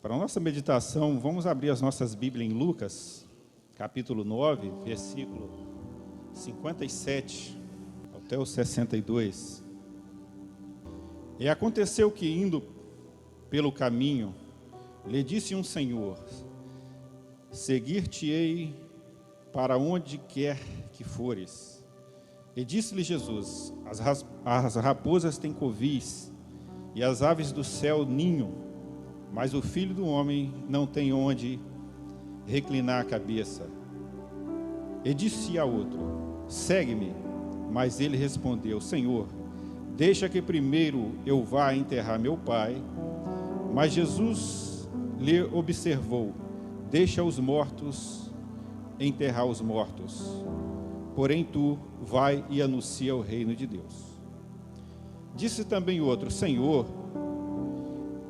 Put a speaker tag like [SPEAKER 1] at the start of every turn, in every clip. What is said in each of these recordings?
[SPEAKER 1] Para a nossa meditação, vamos abrir as nossas Bíblias em Lucas, capítulo 9, versículo 57 até o 62. E aconteceu que, indo pelo caminho, lhe disse um Senhor: seguir-te-ei para onde quer que fores. E disse-lhe Jesus: as raposas têm covis, e as aves do céu ninho, mas o Filho do Homem não tem onde reclinar a cabeça. E disse a outro: segue-me. Mas ele respondeu: Senhor, deixa que primeiro eu vá enterrar meu pai. Mas Jesus lhe observou: deixa os mortos enterrar os mortos, porém tu vai e anuncia o reino de Deus. Disse também outro: Senhor,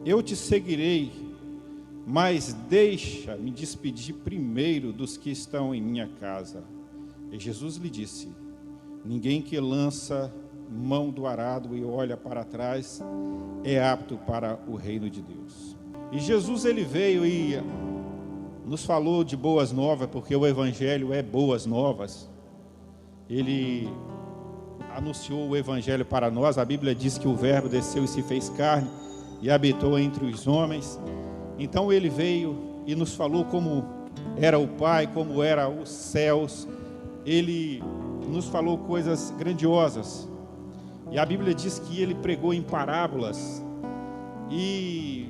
[SPEAKER 1] eu te seguirei, mas deixa-me despedir primeiro dos que estão em minha casa. E Jesus lhe disse: ninguém que lança mão do arado e olha para trás é apto para o reino de Deus. E Jesus, ele veio e nos falou de boas novas, porque o Evangelho é boas novas. Ele anunciou o Evangelho para nós. A Bíblia diz que o Verbo desceu e se fez carne e habitou entre os homens. Então ele veio e nos falou como era o Pai, como eram os céus. Ele nos falou coisas grandiosas. E a Bíblia diz que ele pregou em parábolas. E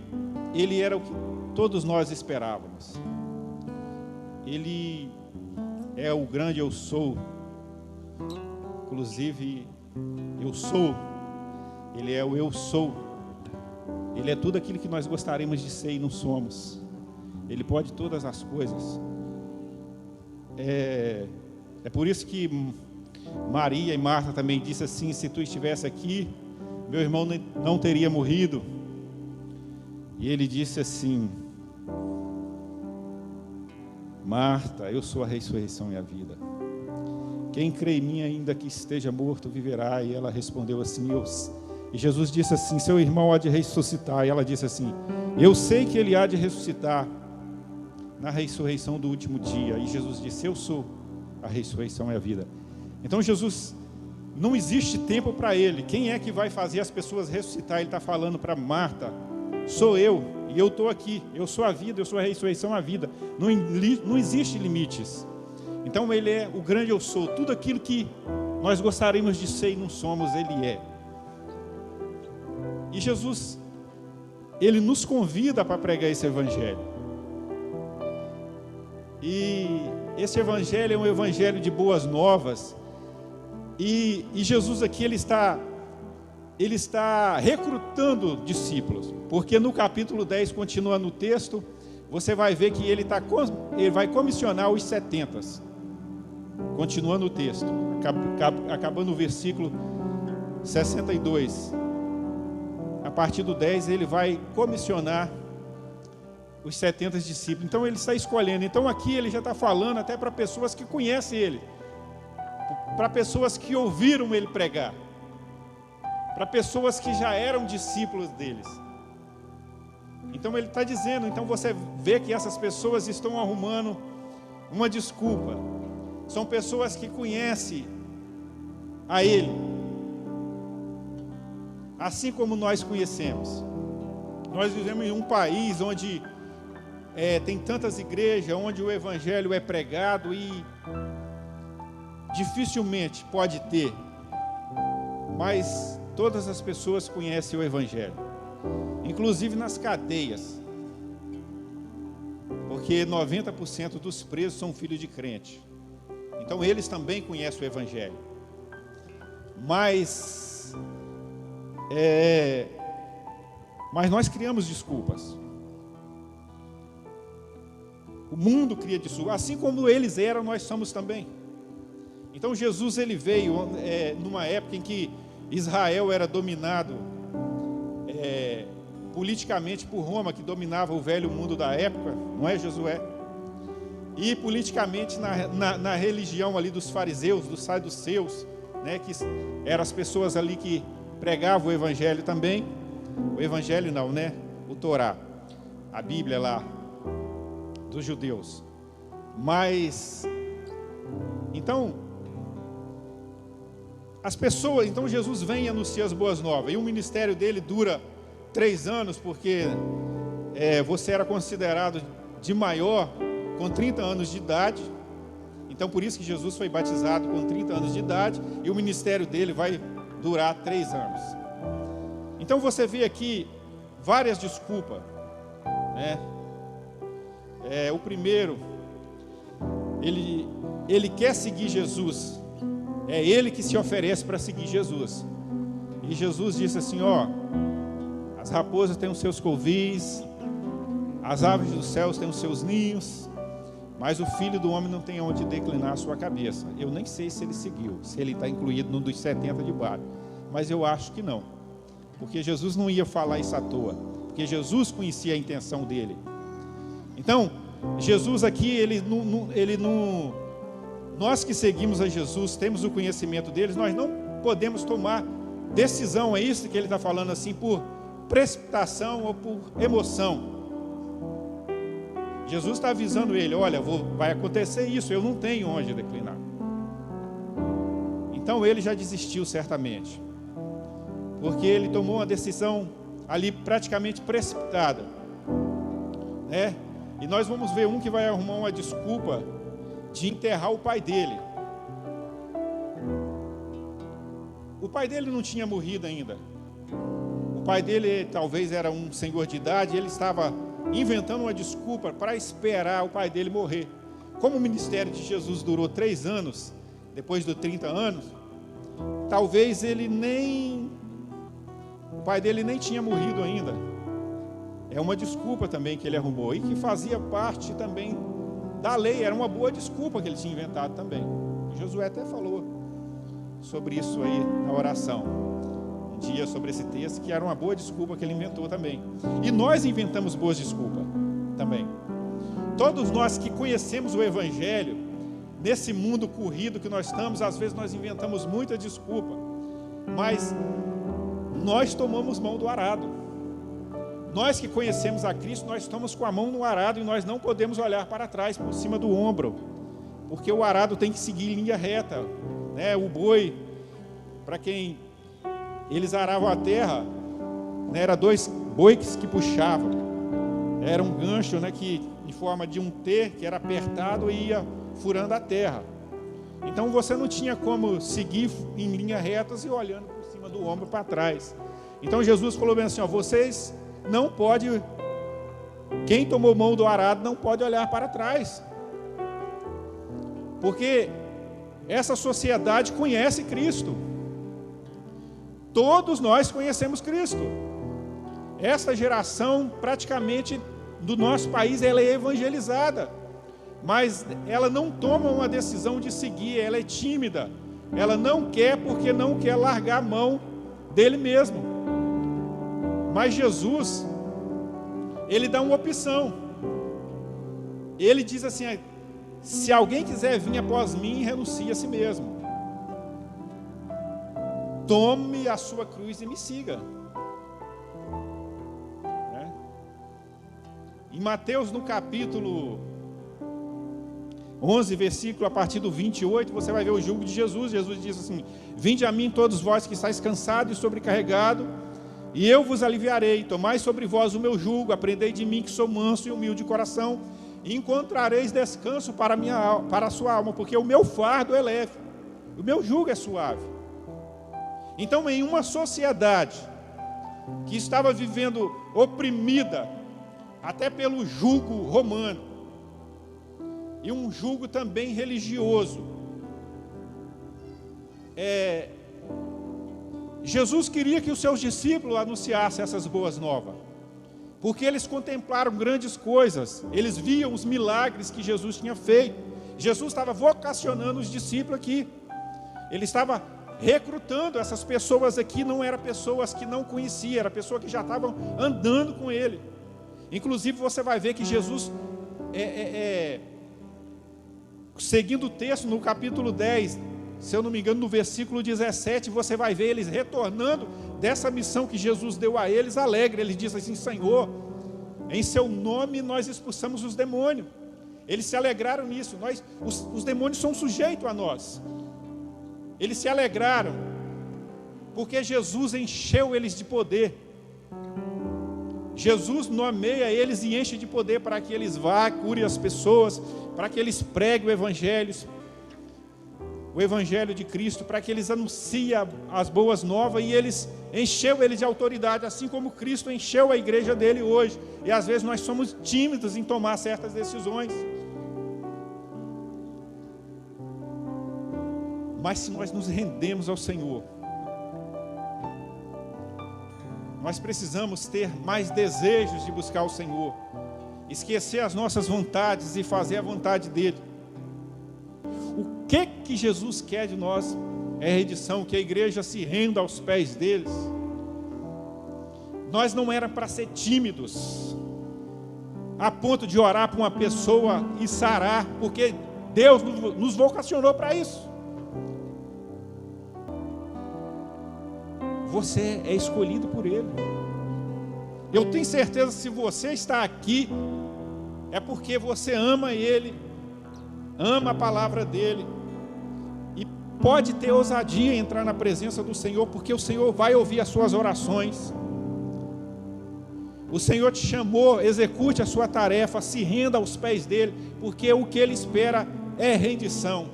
[SPEAKER 1] ele era o que todos nós esperávamos. Ele é o grande eu sou. Inclusive, eu sou. Ele é o eu sou. Ele é tudo aquilo que nós gostaríamos de ser e não somos. Ele pode todas as coisas. É por isso que Maria e Marta também disse assim: se tu estivesse aqui, meu irmão não teria morrido. E ele disse assim: Marta, eu sou a ressurreição e a vida. Quem crê em mim, ainda que esteja morto, viverá. E ela respondeu assim: E Jesus disse assim: seu irmão há de ressuscitar. E ela disse assim: eu sei que ele há de ressuscitar na ressurreição do último dia. E Jesus disse: eu sou a ressurreição e a vida. Então Jesus, não existe tempo para ele. Quem é que vai fazer as pessoas ressuscitar? Ele está falando para Marta: sou eu, e eu estou aqui. Eu sou a vida, eu sou a ressurreição e a vida. Não existe limites. Então ele é o grande eu sou. Tudo aquilo que nós gostaríamos de ser e não somos, ele é. E Jesus, ele nos convida para pregar esse Evangelho. E esse Evangelho é um Evangelho de boas novas. E Jesus aqui, ele está recrutando discípulos. Porque no capítulo 10, continuando o texto, você vai ver que ele vai comissionar os 70. Continuando o texto, acabando o versículo 62. A partir do 10, ele vai comissionar os 70 discípulos. Então ele está escolhendo. Então aqui ele já está falando até para pessoas que conhecem ele, para pessoas que ouviram ele pregar, para pessoas que já eram discípulos deles. Então ele está dizendo, então você vê que essas pessoas estão arrumando uma desculpa. São pessoas que conhecem a ele, assim como nós conhecemos. Nós vivemos em um país onde tem tantas igrejas, onde o Evangelho é pregado e dificilmente pode ter, mas todas as pessoas conhecem o Evangelho, inclusive nas cadeias, porque 90% dos presos são filhos de crente. Então eles também conhecem o Evangelho. Mas nós criamos desculpas. O mundo cria desculpas. Assim como eles eram, nós somos também. Então Jesus, ele veio numa época em que Israel era dominado politicamente por Roma, que dominava o velho mundo da época, não é, Josué? E politicamente na religião ali dos fariseus, dos saduceus, né, que eram as pessoas ali que pregavam o Evangelho também. O Evangelho não, né? O Torá. a Bíblia lá dos judeus. Mas então as pessoas, então Jesus vem e anuncia as boas novas, e o ministério dele dura 3 anos, porque você era considerado de maior com 30 anos de idade. Então por isso que Jesus foi batizado com 30 anos de idade, e o ministério dele vai durar 3 anos. Então você vê aqui várias desculpas, né? O primeiro, ele quer seguir Jesus, é ele que se oferece para seguir Jesus. E Jesus disse assim: ó, as raposas têm os seus covis, as aves dos céus têm os seus ninhos, mas o Filho do Homem não tem onde declinar a sua cabeça. Eu nem sei se ele seguiu, se ele está incluído num dos 70 de baixo, mas eu acho que não, porque Jesus não ia falar isso à toa, porque Jesus conhecia a intenção dele. Então, Jesus aqui, nós que seguimos a Jesus, temos o conhecimento deles, nós não podemos tomar decisão, é isso que ele está falando assim, por precipitação ou por emoção. Jesus está avisando ele: olha, vai acontecer isso, eu não tenho onde declinar. Então ele já desistiu certamente, porque ele tomou uma decisão ali praticamente precipitada, né? E nós vamos ver um que vai arrumar uma desculpa de enterrar o pai dele. O pai dele não tinha morrido ainda. O pai dele talvez era um senhor de idade, e ele estava inventando uma desculpa para esperar o pai dele morrer. Como o ministério de Jesus durou 3 anos, depois dos 30 anos, talvez o pai dele nem tinha morrido ainda. É uma desculpa também que ele arrumou, e que fazia parte também da lei, era uma boa desculpa que ele tinha inventado também. E Josué até falou sobre isso aí na oração, um dia, sobre esse texto, que era uma boa desculpa que ele inventou também. E nós inventamos boas desculpas também. Todos nós que conhecemos o Evangelho, nesse mundo corrido que nós estamos, às vezes nós inventamos muita desculpa, mas nós tomamos mão do arado. Nós que conhecemos a Cristo, nós estamos com a mão no arado, e nós não podemos olhar para trás, por cima do ombro, porque o arado tem que seguir em linha reta, né? O boi, para quem eles aravam a terra, né? Era 2 bois que puxavam, era um gancho, né? Que em forma de um T, que era apertado e ia furando a terra. Então você não tinha como seguir em linha retas e olhando por cima do ombro para trás. Então Jesus falou bem assim: ó, vocês não podem, quem tomou mão do arado não pode olhar para trás, porque essa sociedade conhece Cristo. Todos nós conhecemos Cristo. Essa geração praticamente do nosso país, ela é evangelizada, mas ela não toma uma decisão de seguir, ela é tímida, ela não quer, porque não quer largar a mão dele mesmo. Mas Jesus, ele dá uma opção. Ele diz assim: se alguém quiser vir após mim, renuncie a si mesmo. Tome a sua cruz e me siga. Em Mateus, no capítulo 11, versículo a partir do 28, você vai ver o jugo de Jesus. Jesus diz assim: vinde a mim todos vós que estáis cansados e sobrecarregados, e eu vos aliviarei. Tomai sobre vós o meu jugo, aprendei de mim, que sou manso e humilde de coração, e encontrareis descanso para a sua alma, porque o meu fardo é leve, o meu jugo é suave. Então, em uma sociedade que estava vivendo oprimida até pelo jugo romano, e um jugo também religioso, Jesus queria que os seus discípulos anunciassem essas boas novas, porque eles contemplaram grandes coisas, eles viam os milagres que Jesus tinha feito. Jesus estava vocacionando os discípulos aqui, ele estava recrutando essas pessoas aqui. Não eram pessoas que não conheciam, eram pessoas que já estavam andando com ele. Inclusive você vai ver que Jesus, seguindo o texto no capítulo 10, se eu não me engano, no versículo 17, você vai ver eles retornando dessa missão que Jesus deu a eles, alegre. Ele diz assim: Senhor, Em seu nome nós expulsamos os demônios. Eles se alegraram nisso. Os demônios são sujeitos a nós. Eles se alegraram, porque Jesus encheu eles de poder. Jesus nomeia eles e enche de poder para que eles vá, curem as pessoas, para que eles preguem o Evangelho de Cristo, para que eles anunciem as boas novas, e encheu eles de autoridade, assim como Cristo encheu a igreja dele hoje. E às vezes nós somos tímidos em tomar certas decisões. Mas se nós nos rendemos ao Senhor, nós precisamos ter mais desejos de buscar o Senhor, esquecer as nossas vontades e fazer a vontade dele. O que Jesus quer de nós é rendição, que a igreja se renda aos pés deles. Nós não era para ser tímidos, a ponto de orar para uma pessoa e sarar, porque Deus nos vocacionou para isso. Você é escolhido por Ele. Eu tenho certeza que se você está aqui, é porque você ama Ele, ama a palavra dEle, e pode ter ousadia em entrar na presença do Senhor, porque o Senhor vai ouvir as suas orações. O Senhor te chamou, execute a sua tarefa, se renda aos pés dEle, porque o que Ele espera é rendição.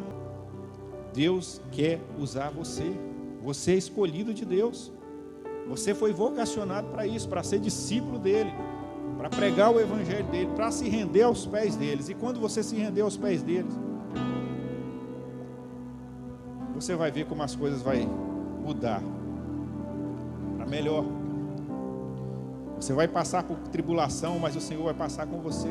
[SPEAKER 1] Deus quer usar você. Você é escolhido de Deus. Você foi vocacionado para isso, para ser discípulo dele, para pregar o Evangelho dele, para se render aos pés deles. E quando você se render aos pés deles, você vai ver como as coisas vão mudar para melhor. Você vai passar por tribulação, mas o Senhor vai passar com você.